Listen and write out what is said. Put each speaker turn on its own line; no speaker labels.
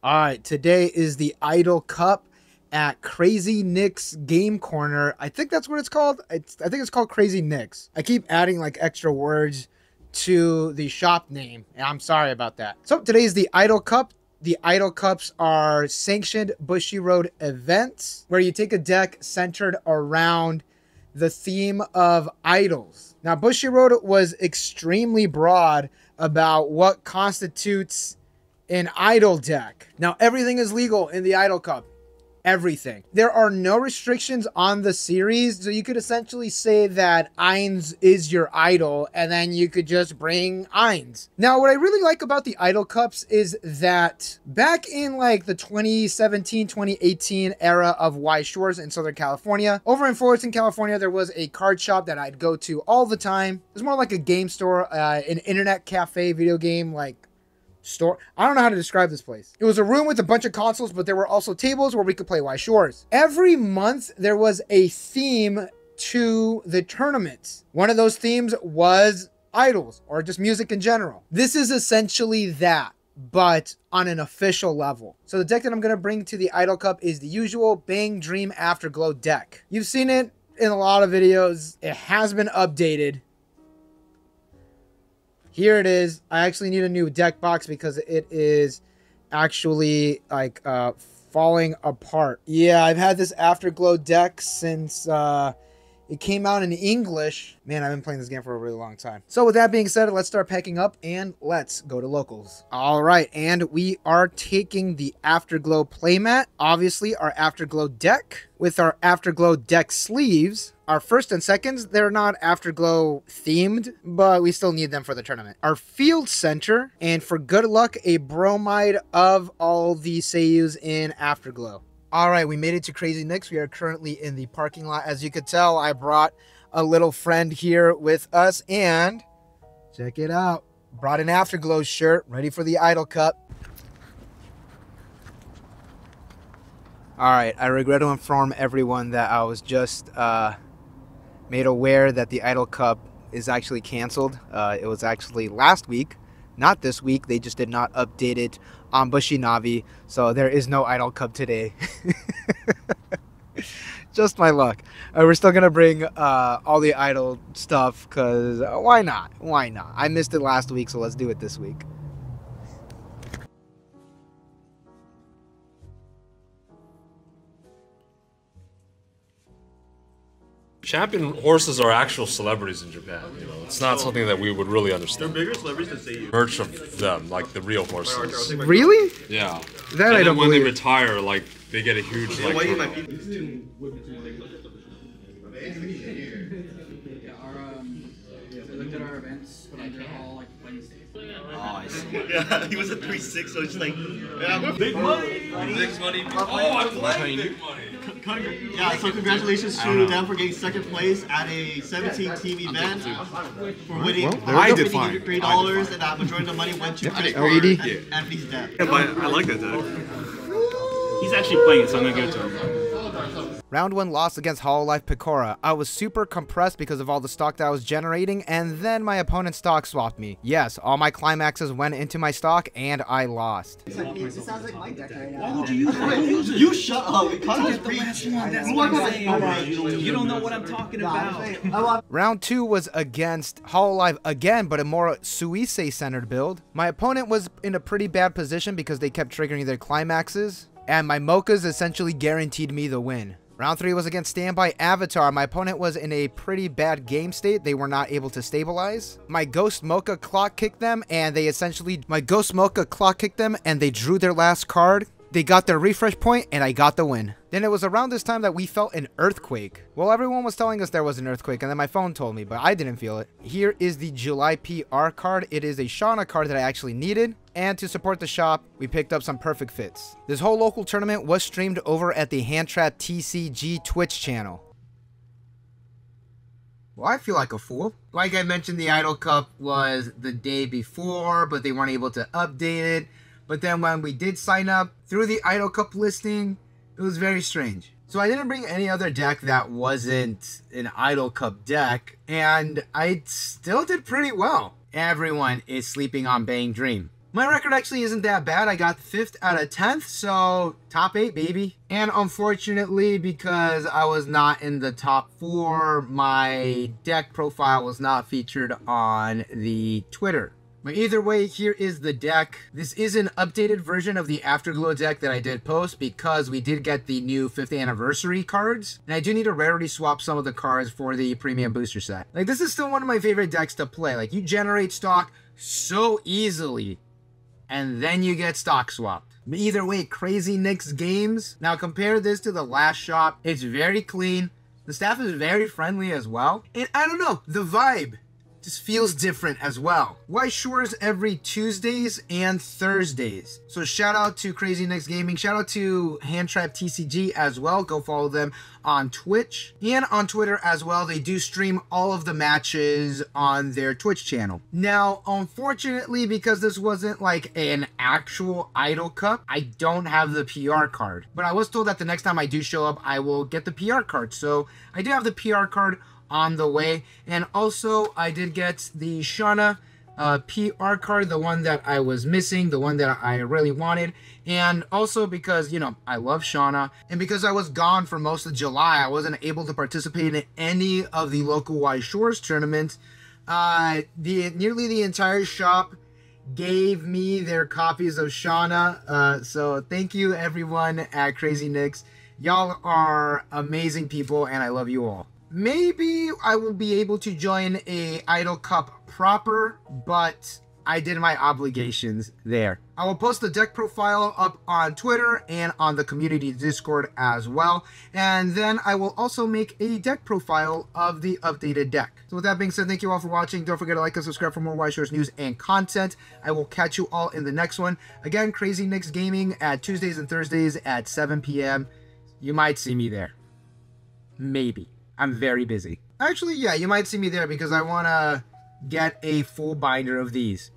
All right, today is the Idol Cup at Krazy Nick's Game Corner. I think that's what it's called. I think it's called Krazy Nick's. I keep adding like extra words to the shop name, and I'm sorry about that. So today is the Idol Cup. The Idol Cups are sanctioned Bushinavi events where you take a deck centered around the theme of idols. Now, Bushinavi was extremely broad about what constitutes an idol deck. Now, everything is legal in the Idol Cup. Everything. There are no restrictions on the series, so you could essentially say that Eins is your idol, and then you could just bring Eins. Now, what I really like about the Idol Cups is that back in like the 2017, 2018 era of Weiss Schwarz in Southern California, over in Fullerton, California, there was a card shop that I'd go to all the time. It was more like a game store, an internet cafe, video game, like store. I don't know how to describe this place. It was a room with a bunch of consoles, but there were also tables where we could play Weiss Schwarz. Every month there was a theme to the tournaments. One of those themes was idols or just music in general. This is essentially that, but on an official level. So the deck that I'm going to bring to the Idol Cup is the usual Bang Dream Afterglow deck. You've seen it in a lot of videos. It has been updated. Here it is. I actually need a new deck box because it is actually like falling apart. Yeah, I've had this Afterglow deck since it came out in English. Man, I've been playing this game for a really long time. So with that being said, let's start packing up and let's go to locals. All right, and we are taking the Afterglow playmat, obviously our Afterglow deck with our Afterglow deck sleeves. Our first and seconds, they're not Afterglow themed, but we still need them for the tournament. Our field center, and for good luck, a bromide of all the Seiyus in Afterglow. All right, we made it to Krazy Nick's. We are currently in the parking lot. As you could tell, I brought a little friend here with us, and check it out. Brought an Afterglow shirt, ready for the Idol Cup. All right, I regret to inform everyone that I was just made aware that the Idol Cup is actually canceled. It was actually last week, not this week. They just did not update it on Bushinavi, so there is no Idol Cup today. Just my luck. We're still gonna bring all the Idol stuff because why not? Why not? I missed it last week, so let's do it this week.
Champion horses are actual celebrities in Japan. You know, it's not something that we would really understand.
They're bigger celebrities than Seiyu.
Merch of them, like the real horses.
Really?
Yeah.
That
and
I don't
when
believe.
they retire, like they get a huge like.
Why you my
Yeah, I looked at our events, but they're all like Wednesdays.
Oh, I see.
Yeah, he was a 3-6, so it's like, yeah,
Big money! Big money! Oh, I'm playing big money!
yeah, so congratulations to them for getting second place at a 17-team event. For winning,
I did fine.
$3, and that majority of the money went to Anthony's dad.
Yeah, but I like that deck.
He's actually playing it, so I'm gonna give it to him.
Round 1 loss against Hololive Picora. I was super compressed because of all the stock that I was generating, and then my opponent stock swapped me. Yes, all my climaxes went into my stock, and I lost.
It sounds like my deck right now.
Why would you use it?
You shut up. It
That's what I'm saying. You don't know what I'm talking about.
Round 2 was against Hololive again, but a more Suisei-centered build. My opponent was in a pretty bad position because they kept triggering their climaxes, and my Mochas essentially guaranteed me the win. Round 3 was against Standby Avatar. My opponent was in a pretty bad game state. They were not able to stabilize. My Ghost Mocha clock kicked them, and they drew their last card. They got their refresh point, and I got the win. Then it was around this time that we felt an earthquake. Well, everyone was telling us there was an earthquake, and then my phone told me, but I didn't feel it. Here is the July PR card. It is a Shauna card that I actually needed. And to support the shop, we picked up some perfect fits. This whole local tournament was streamed over at the Hand Trap TCG Twitch channel. Well, I feel like a fool. Like I mentioned, the Idol Cup was the day before, but they weren't able to update it. But then when we did sign up through the Idol Cup listing, it was very strange. So I didn't bring any other deck that wasn't an Idol Cup deck, and I still did pretty well. Everyone is sleeping on Bang Dream. My record actually isn't that bad. I got 5th out of 10th, so top 8, baby. And unfortunately, because I was not in the top 4, my deck profile was not featured on the Twitter. But either way, here is the deck. This is an updated version of the Afterglow deck that I did post because we did get the new 5th anniversary cards. And I do need to rarity swap some of the cards for the premium booster set. Like, this is still one of my favorite decks to play. Like, you generate stock so easily, and then you get stock swapped. But either way, Krazy Nick's games. Now compare this to the last shop. It's very clean. The staff is very friendly as well. And I don't know, the vibe just feels different as well. Weiss Schwarz every Tuesdays and Thursdays. So shout out to Krazy Nick's Gaming. Shout out to Hand Trap TCG as well. Go follow them on Twitch and on Twitter as well. They do stream all of the matches on their Twitch channel. Now, unfortunately, because this wasn't like an actual Idol Cup, I don't have the PR card. But I was told that the next time I do show up, I will get the PR card. So I do have the PR card on the way. And also, I did get the Shauna PR card, the one that I was missing, the one that I really wanted. And also because, you know, I love Shauna, and because I was gone for most of July, I wasn't able to participate in any of the local Weiss Schwarz tournaments. Nearly the entire shop gave me their copies of Shauna. So thank you everyone at Krazy Nick's. Y'all are amazing people, and I love you all. Maybe I will be able to join a Idol Cup proper, but I did my obligations there. I will post the deck profile up on Twitter and on the community Discord as well. And then I will also make a deck profile of the updated deck. So with that being said, thank you all for watching. Don't forget to like and subscribe for more Weiss Schwarz news and content. I will catch you all in the next one. Again, Krazy Nick's Gaming at Tuesdays and Thursdays at 7 p.m. You might see me there. Maybe. I'm very busy. Actually, yeah, you might see me there because I want to get a full binder of these.